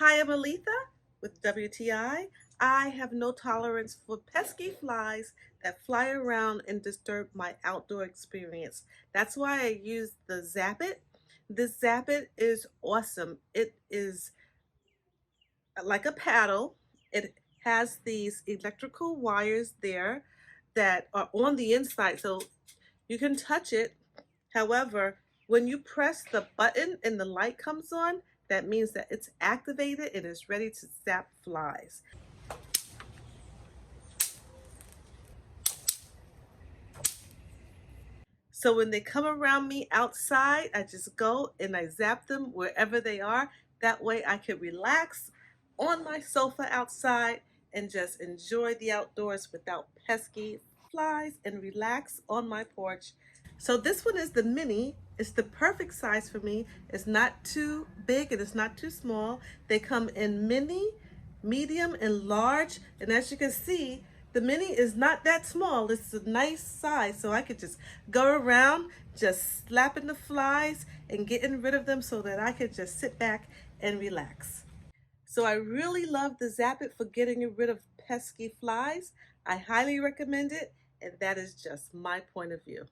Hi, I'm Aletha with WTI. I have no tolerance for pesky flies that fly around and disturb my outdoor experience. That's why I use the Zap It. This Zap It is awesome. It is like a paddle. It has these electrical wires there that are on the inside, so you can touch it. However, when you press the button and the light comes on, that means that it's activated and is ready to zap flies. So when they come around me outside, I just go and I zap them wherever they are. That way I can relax on my sofa outside and just enjoy the outdoors without pesky flies and relax on my porch. So this one is the mini. It's the perfect size for me. It's not too big and it's not too small. They come in mini, medium, and large. And as you can see, the mini is not that small. It's a nice size. So I could just go around just slapping the flies and getting rid of them so that I could just sit back and relax. So I really love the Zap It for getting rid of pesky flies. I highly recommend it, and that is just my point of view.